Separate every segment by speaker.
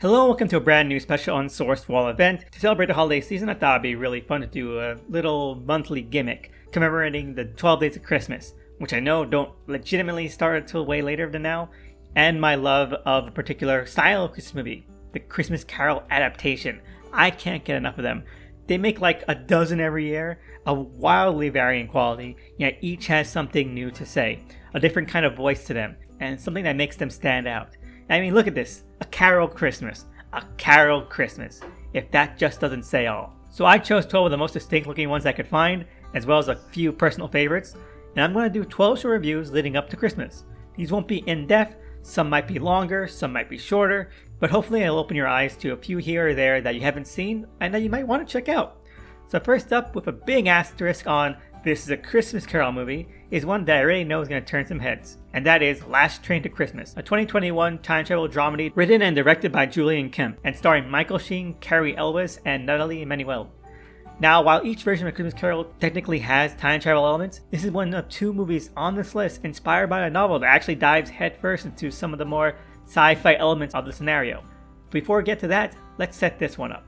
Speaker 1: Hello, welcome to a brand new special Unsourced Wall event. To celebrate the holiday season, I thought it'd be really fun to do a little monthly gimmick commemorating the 12 days of Christmas, which I know don't legitimately start until way later than now, and my love of a particular style of Christmas movie, the Christmas Carol adaptation. I can't get enough of them. They make like a dozen every year, of wildly varying quality, yet each has something new to say, a different kind of voice to them, and something that makes them stand out. I mean, look at this. A Carol Christmas. A Carol Christmas. If that just doesn't say all. So I chose 12 of the most distinct looking ones I could find, as well as a few personal favorites, and I'm going to do 12 short reviews leading up to Christmas. These won't be in-depth, some might be longer, some might be shorter, but hopefully I'll open your eyes to a few here or there that you haven't seen and that you might want to check out. So first up, with a big asterisk on this is a Christmas Carol movie, is one that I already know is going to turn some heads, and that is Last Train to Christmas, a 2021 time travel dramedy written and directed by Julian Kemp, and starring Michael Sheen, Cary Elwes, and Natalie Emmanuel. Now, while each version of Christmas Carol technically has time travel elements, this is one of two movies on this list inspired by a novel that actually dives headfirst into some of the more sci-fi elements of the scenario. Before we get to that, let's set this one up.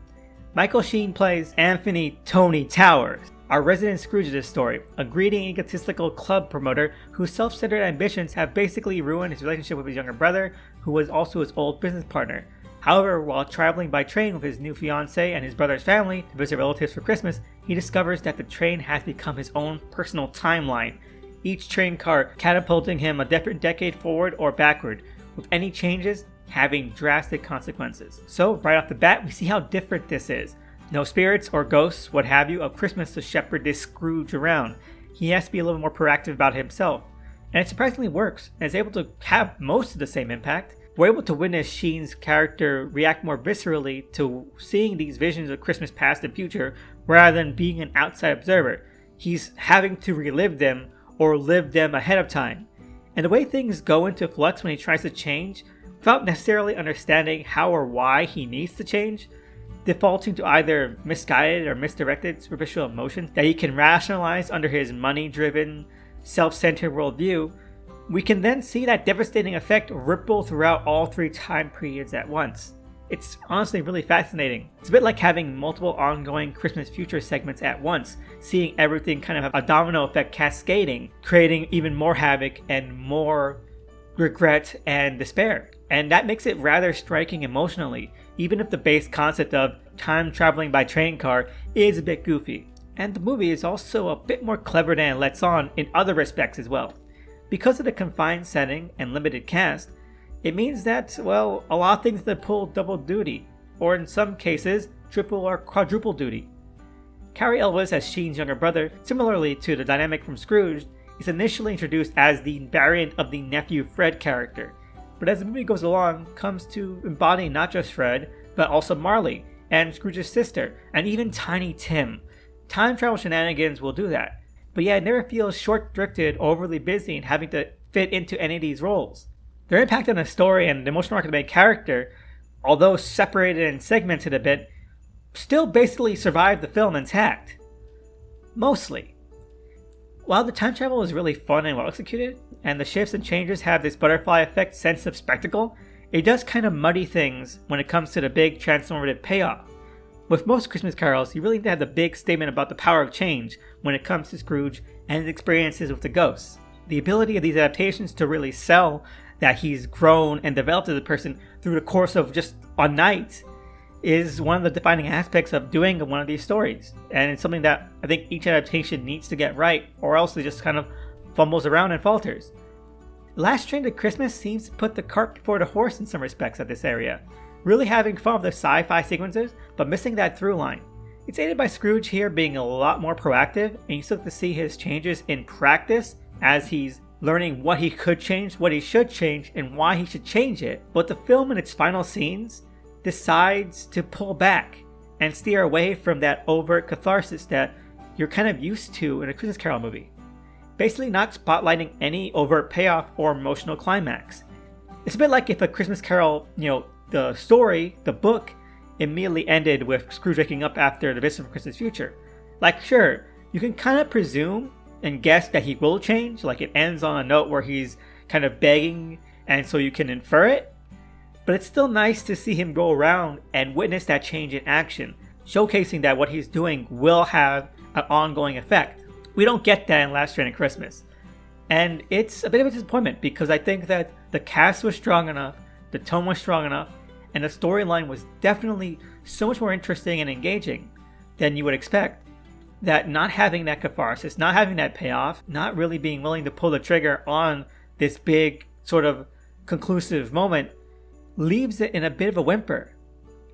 Speaker 1: Michael Sheen plays Anthony Tony Towers, our resident Scrooge of this story, a greedy, egotistical club promoter whose self-centered ambitions have basically ruined his relationship with his younger brother, who was also his old business partner. However, while traveling by train with his new fiancée and his brother's family to visit relatives for Christmas, he discovers that the train has become his own personal timeline, each train car catapulting him a different decade forward or backward, with any changes having drastic consequences. So, right off the bat, we see how different this is. No spirits or ghosts, what have you, of Christmas to shepherd this Scrooge around. He has to be a little more proactive about himself. And it surprisingly works, and is able to have most of the same impact. We're able to witness Sheen's character react more viscerally to seeing these visions of Christmas past and future, rather than being an outside observer. He's having to relive them, or live them ahead of time. And the way things go into flux when he tries to change, without necessarily understanding how or why he needs to change, defaulting to either misguided or misdirected superficial emotions that he can rationalize under his money-driven, self-centered worldview, we can then see that devastating effect ripple throughout all three time periods at once. It's honestly really fascinating. It's a bit like having multiple ongoing Christmas future segments at once, seeing everything kind of have a domino effect cascading, creating even more havoc and more regret and despair. And that makes it rather striking emotionally, even if the base concept of time traveling by train car is a bit goofy. And the movie is also a bit more clever than it lets on in other respects as well. Because of the confined setting and limited cast, it means that, well, a lot of things that pull double duty, or in some cases, triple or quadruple duty. Cary Elwes as Sheen's younger brother, similarly to the dynamic from Scrooge, is initially introduced as the variant of the nephew Fred character, but as the movie goes along, comes to embody not just Fred, but also Marley, and Scrooge's sister, and even Tiny Tim. Time travel shenanigans will do that, but yet it never feels short-drifted or overly busy in having to fit into any of these roles. Their impact on the story and the emotional arc of the main character, although separated and segmented a bit, still basically survived the film intact. Mostly. While the time travel is really fun and well executed, and the shifts and changes have this butterfly effect sense of spectacle, it does kind of muddy things when it comes to the big transformative payoff. With most Christmas carols, you really need to have the big statement about the power of change when it comes to Scrooge and his experiences with the ghosts. The ability of these adaptations to really sell that he's grown and developed as a person through the course of just a night is one of the defining aspects of doing one of these stories. And it's something that I think each adaptation needs to get right, or else it just kind of fumbles around and falters. Last Train to Christmas seems to put the cart before the horse in some respects at this area, really having fun with the sci-fi sequences, but missing that through line. It's aided by Scrooge here being a lot more proactive, and you still get to see his changes in practice as he's learning what he could change, what he should change, and why he should change it. But the film in its final scenes decides to pull back and steer away from that overt catharsis that you're kind of used to in a Christmas Carol movie. Basically not spotlighting any overt payoff or emotional climax. It's a bit like if a Christmas Carol, the story, the book, immediately ended with Scrooge waking up after the visit from Christmas future. Like, sure, you can kind of presume and guess that he will change, like it ends on a note where he's kind of begging, and so you can infer it. but it's still nice to see him go around and witness that change in action, showcasing that what he's doing will have an ongoing effect. We don't get that in Last Stranded Christmas. And it's a bit of a disappointment because I think that the cast was strong enough, the tone was strong enough, and the storyline was definitely so much more interesting and engaging than you would expect, that not having that catharsis, not having that payoff, not really being willing to pull the trigger on this big sort of conclusive moment leaves it in a bit of a whimper.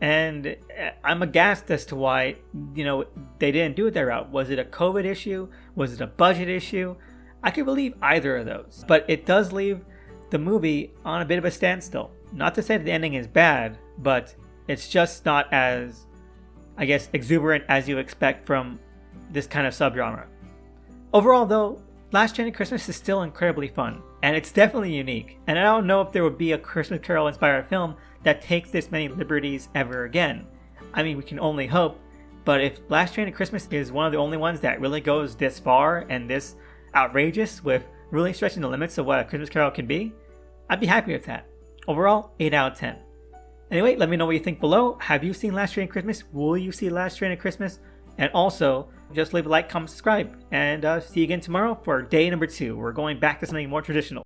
Speaker 1: And I'm aghast as to why, they didn't do it that route. Was it a COVID issue? Was it a budget issue? I could believe either of those. But it does leave the movie on a bit of a standstill. Not to say that the ending is bad, but it's just not as, I guess, exuberant as you expect from this kind of subgenre. Overall, though, Last Stranded Christmas is still incredibly fun, and it's definitely unique. And I don't know if there would be a Christmas Carol-inspired film that takes this many liberties ever again. I mean, we can only hope, but if Last Stranded Christmas is one of the only ones that really goes this far and this outrageous with really stretching the limits of what a Christmas Carol can be, I'd be happy with that. Overall, 8 out of 10. Anyway, let me know what you think below. Have you seen Last Stranded Christmas? Will you see Last Stranded Christmas? And also, just leave a like, comment, subscribe, and see you again tomorrow for day number 2. We're going back to something more traditional.